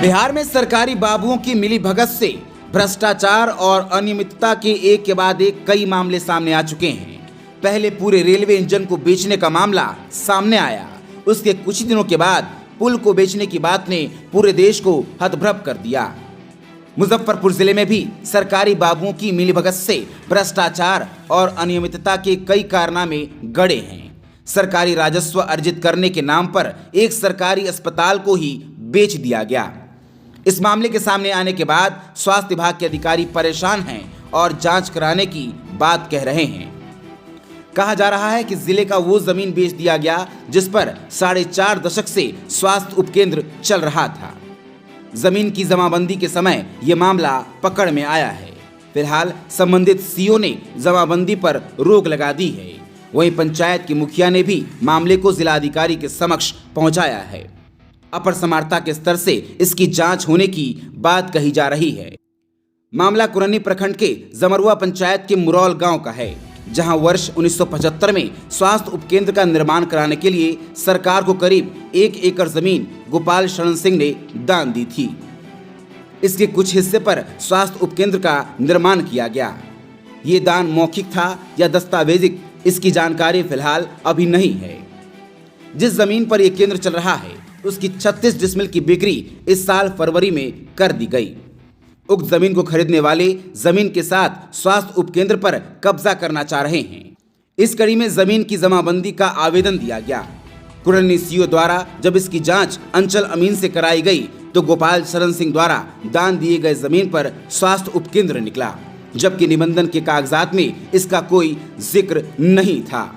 बिहार में सरकारी बाबुओं की मिलीभगत से भ्रष्टाचार और अनियमितता के एक के बाद एक कई मामले सामने आ चुके हैं। पहले पूरे रेलवे इंजन को बेचने का मामला सामने आया, उसके कुछ दिनों के बाद पुल को बेचने की बात ने पूरे देश को हतभ्रभ कर दिया। मुजफ्फरपुर जिले में भी सरकारी बाबुओं की मिलीभगत से भ्रष्टाचार और अनियमितता के कई कारनामे गड़े हैं। सरकारी राजस्व अर्जित करने के नाम पर एक सरकारी अस्पताल को ही बेच दिया गया। इस मामले के सामने आने के बाद स्वास्थ्य विभाग के अधिकारी परेशान हैं और जांच कराने की बात कह रहे हैं। कहा जा रहा है कि जिले का वो जमीन बेच दिया गया जिस पर 4.5 दशक से स्वास्थ्य उपकेंद्र चल रहा था। जमीन की जमाबंदी के समय ये मामला पकड़ में आया है। फिलहाल संबंधित सीओ ने जमाबंदी पर रोक लगा दी है। वहीं पंचायत की मुखिया ने भी मामले को जिलाधिकारी के समक्ष पहुंचाया है। अपर समार्ता के स्तर से इसकी जांच होने की बात कही जा रही है। मामला कुरनी प्रखंड के जमरुआ पंचायत के मुरौल गांव का है, जहां वर्ष 1975 में स्वास्थ्य उपकेंद्र का निर्माण कराने के लिए सरकार को करीब 1 एकड़ जमीन गोपाल शरण सिंह ने दान दी थी। इसके कुछ हिस्से पर स्वास्थ्य उपकेंद्र का निर्माण किया गया। ये दान मौखिक था या दस्तावेजिक, इसकी जानकारी फिलहाल अभी नहीं है। जिस जमीन पर यह केंद्र चल रहा है उसकी 36 डिसमिल की बिक्री इस साल फरवरी में कर दी गई। उक्त जमीन को खरीदने वाले जमीन के साथ स्वास्थ्य उपकेंद्र पर कब्जा करना चाह रहे हैं। इस कड़ी में जमीन की जमाबंदी का आवेदन दिया गया। कुरनी सीओ द्वारा जब इसकी जांच अंचल अमीन से कराई गई तो गोपाल शरण सिंह द्वारा दान दिए गए जमीन पर स्वास्थ्य उपकेंद्र निकला, जबकि निबंधन के कागजात में इसका कोई जिक्र नहीं था।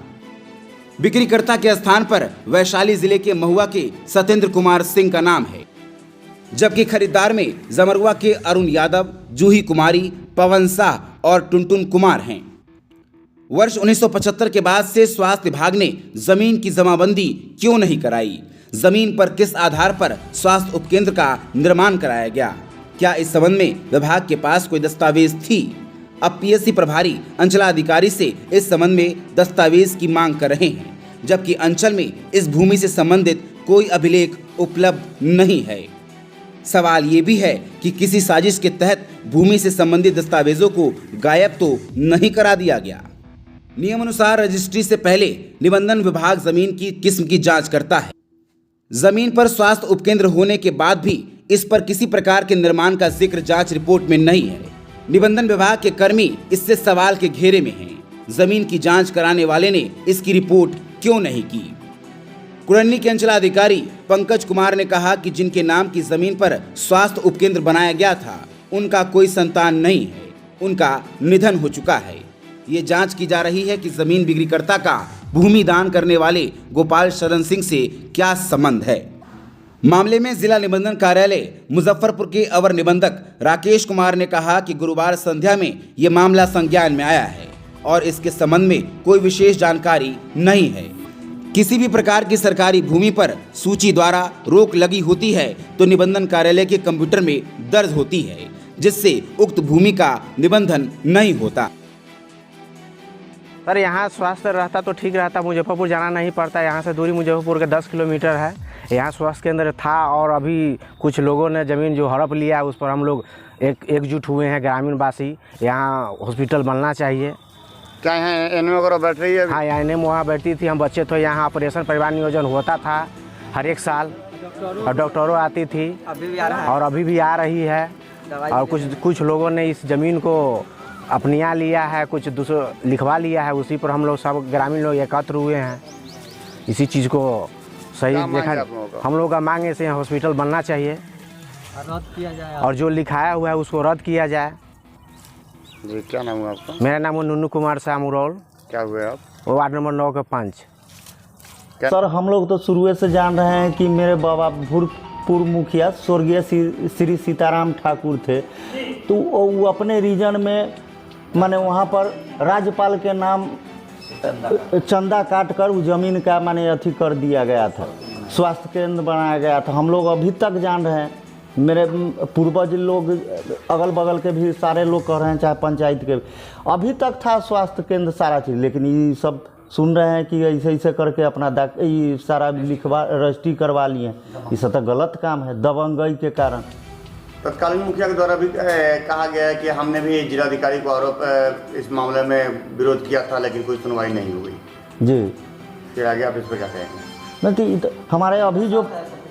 बिक्रीकर्ता के स्थान पर वैशाली जिले के महुआ के सत्येंद्र कुमार सिंह का नाम है, जबकि खरीदार में जमरुआ के अरुण यादव, जूही कुमारी, पवन शाह और टुनटुन कुमार हैं। वर्ष 1975 के बाद से स्वास्थ्य विभाग ने जमीन की जमाबंदी क्यों नहीं कराई? जमीन पर किस आधार पर स्वास्थ्य उपकेंद्र का निर्माण कराया गया? क्या इस संबंध में विभाग के पास कोई दस्तावेज थी? अब पीएससी प्रभारी अंचलाधिकारी से इस संबंध में दस्तावेज की मांग कर रहे हैं, जबकि अंचल में इस भूमि से संबंधित कोई अभिलेख उपलब्ध नहीं है। सवाल ये भी है कि किसी साजिश के तहत भूमि से संबंधित दस्तावेजों को गायब तो नहीं करा दिया गया। नियम अनुसार रजिस्ट्री से पहले निबंधन विभाग जमीन की किस्म की जांच करता है। जमीन पर स्वास्थ्य उपकेंद्र होने के बाद भी इस पर किसी प्रकार के निर्माण का जिक्र जांच रिपोर्ट में नहीं है। निबंधन विभाग के कर्मी इससे सवाल के घेरे में हैं। जमीन की जांच कराने वाले ने इसकी रिपोर्ट क्यों नहीं की? कुरनी के अंचलाधिकारी पंकज कुमार ने कहा कि जिनके नाम की जमीन पर स्वास्थ्य उपकेंद्र बनाया गया था उनका कोई संतान नहीं है, उनका निधन हो चुका है। ये जांच की जा रही है कि जमीन बिक्रीकर्ता का भूमि दान करने वाले गोपाल शरण सिंह से क्या संबंध है। मामले में जिला निबंधन कार्यालय मुजफ्फरपुर के अवर निबंधक राकेश कुमार ने कहा कि गुरुवार संध्या में ये मामला संज्ञान में आया है और इसके संबंध में कोई विशेष जानकारी नहीं है। किसी भी प्रकार की सरकारी भूमि पर सूची द्वारा रोक लगी होती है तो निबंधन कार्यालय के कंप्यूटर में दर्ज होती है, जिससे उक्त भूमि का निबंधन नहीं होता। सर यहाँ स्वास्थ्य रहता तो ठीक रहता, मुजफ्फरपुर जाना नहीं पड़ता। यहाँ से दूरी मुजफ्फरपुर के 10 किलोमीटर है। यहाँ स्वास्थ्य केंद्र था और अभी कुछ लोगों ने ज़मीन जो हड़प लिया उस पर हम लोग एकजुट हुए हैं ग्रामीण वासी। यहाँ हॉस्पिटल बनना चाहिए। क्या यहाँ एनएम वगैरह बैठ रही है? हाँ, यहाँ एनएम वहाँ बैठती थी। हम बच्चे थे, यहाँ ऑपरेशन परिवार नियोजन होता था हर एक साल और डॉक्टरों आती थी और अभी भी आ रही है। और कुछ लोगों ने इस ज़मीन को अपनिया लिया है, कुछ दूसरा लिखवा लिया है। उसी पर हम लोग सब ग्रामीण लोग एकत्र हुए हैं। इसी चीज़ को सही देखा हम लोग का मांगे से यहाँ हॉस्पिटल बनना चाहिए रद्द किया जाए और जो लिखाया हुआ है उसको रद्द किया जाए। जी, क्या नाम है आपका? मेरा नाम है नुन्नू कुमार शाह मुरौल। क्या हुए आप? वो वार्ड नंबर 9 के 5। सर हम लोग तो शुरू से जान रहे हैं कि मेरे बाबा पूर्व मुखिया स्वर्गीय श्री सीताराम ठाकुर थे, तो वो अपने रीजन में माने वहाँ पर राज्यपाल के नाम चंदा काट कर उस ज़मीन का माने अथी कर दिया गया था, स्वास्थ्य केंद्र बनाया गया था। हम लोग अभी तक जान रहे हैं, मेरे पूर्वज लोग अगल बगल के भी सारे लोग कह रहे हैं, चाहे पंचायत के अभी तक था स्वास्थ्य केंद्र सारा चीज़, लेकिन ये सब सुन रहे हैं कि ऐसे ऐसे करके अपना ये सारा लिखवा रजिस्ट्री करवा लिए। ये सब तो गलत काम है दबंगई के कारण। तत्कालीन मुखिया के द्वारा भी कहा गया है कि हमने भी जिलाधिकारी को आरोप इस मामले में विरोध किया था, लेकिन कोई सुनवाई नहीं हुई। जी, फिर आगे आप इस पर क्या कहेंगे? नहीं तो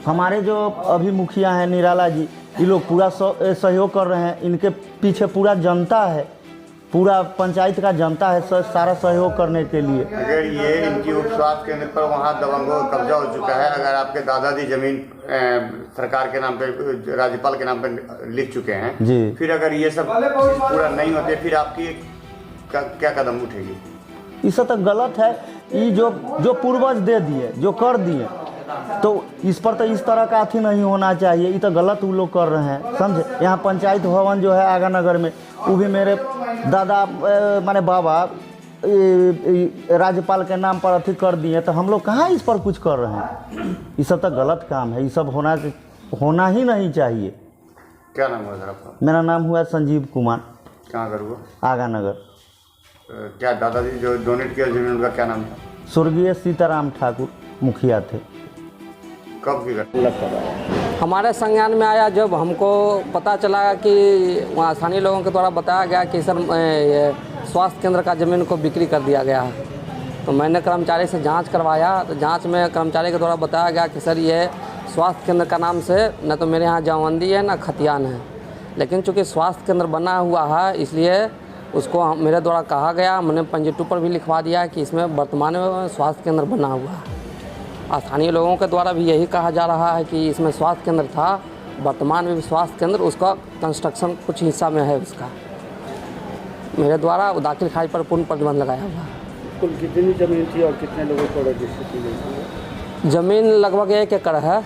हमारे जो अभी मुखिया हैं निराला जी, ये लोग पूरा सहयोग कर रहे हैं। इनके पीछे पूरा जनता है, पूरा पंचायत का जनता है सारा सहयोग करने के लिए। अगर ये इनकी उप स्वास्थ्य केंद्र पर वहाँ दबंगों का कब्जा हो चुका है, अगर आपके दादाजी जमीन सरकार के नाम पे, राज्यपाल के नाम पे लिख चुके हैं जी, फिर अगर ये सब पूरा नहीं होते फिर आपकी क्या कदम उठेगी? ये सब तो गलत है। ये जो पूर्वज दे दिए, जो कर दिए, तो इस पर तो इस तरह का अथी नहीं होना चाहिए। ये तो गलत वो लोग कर रहे हैं, समझे। यहाँ पंचायत भवन जो है आगा नगर में, वो भी मेरे दादा माने बाबा राज्यपाल के नाम पर अथी कर दिए, तो हम लोग कहाँ इस पर कुछ कर रहे हैं? ये सब तो गलत काम है, ये सब होना ही नहीं चाहिए। क्या नाम हुआ सर आपका? मेरा नाम हुआ संजीव कुमार। कहाँ कर हुआ? आगा नगर। क्या दादाजी जो डोनेट किया जमीन उनका क्या नाम था? स्वर्गीय सीताराम ठाकुर मुखिया थे। कब की घटना? हमारे संज्ञान में आया जब हमको पता चला कि वहाँ स्थानीय लोगों के द्वारा बताया गया कि सर स्वास्थ्य केंद्र का ज़मीन को बिक्री कर दिया गया है। तो मैंने कर्मचारी से जांच करवाया, तो जांच में कर्मचारी के द्वारा बताया गया कि सर ये स्वास्थ्य केंद्र का नाम से न तो मेरे यहाँ जामवंदी है न खतियान है, लेकिन चूँकि स्वास्थ्य केंद्र बना हुआ है इसलिए उसको मेरे द्वारा कहा गया, मैंने पंजीटू पर भी लिखवा दिया कि इसमें वर्तमान में स्वास्थ्य केंद्र बना हुआ है। स्थानीय लोगों के द्वारा भी यही कहा जा रहा है कि इसमें स्वास्थ्य केंद्र था, वर्तमान में भी स्वास्थ्य केंद्र, उसका कंस्ट्रक्शन कुछ हिस्सा में है उसका। मेरे द्वारा दाखिल खारिज पर पूर्ण प्रतिबंध लगाया हुआ है। कुल कितनी ज़मीन थी और कितने लोगों को रजिस्ट्री की गई? ज़मीन लगभग 1 एकड़ है,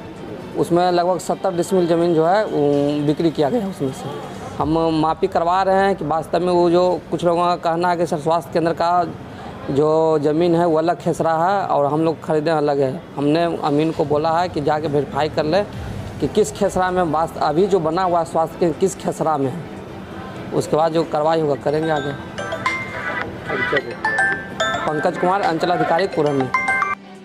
उसमें लगभग 70 डिसमिल ज़मीन जो है बिक्री किया गया है। उसमें से हम मापी करवा रहे हैं कि वास्तव में वो जो कुछ लोगों का कहना है कि सर स्वास्थ्य केंद्र का जो ज़मीन है वो अलग खेसरा है और हम लोग खरीदें अलग है। हमने अमीन को बोला है कि जाके वेरीफाई कर ले कि किस खेसरा में वास्तव अभी जो बना हुआ स्वास्थ्य केंद्र किस खेसरा में है, उसके बाद जो कार्रवाई होगा करेंगे आगे। पंकज कुमार, अंचल अधिकारी कुरहनी।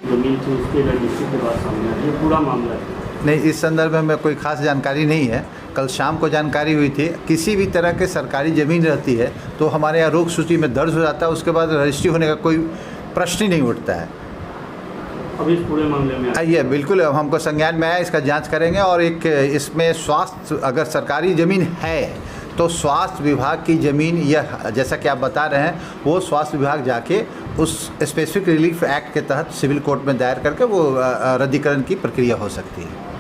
जमीन थी उसके रजिस्ट्री के बाद सामने आया, ये पूरा मामला है। नहीं, इस संदर्भ में कोई खास जानकारी नहीं है। कल शाम को जानकारी हुई थी, किसी भी तरह के सरकारी ज़मीन रहती है तो हमारे यहाँ रोक सूची में दर्ज हो जाता है, उसके बाद रजिस्ट्री होने का कोई प्रश्न ही नहीं उठता है। अब इस पूरे मामले में आइए, बिल्कुल हमको संज्ञान में आया, इसका जांच करेंगे और एक इसमें स्वास्थ्य अगर सरकारी ज़मीन है तो स्वास्थ्य विभाग की ज़मीन या जैसा कि आप बता रहे हैं वो स्वास्थ्य विभाग जाके उस स्पेसिफिक रिलीफ एक्ट के तहत सिविल कोर्ट में दायर करके वो रद्दीकरण की प्रक्रिया हो सकती है।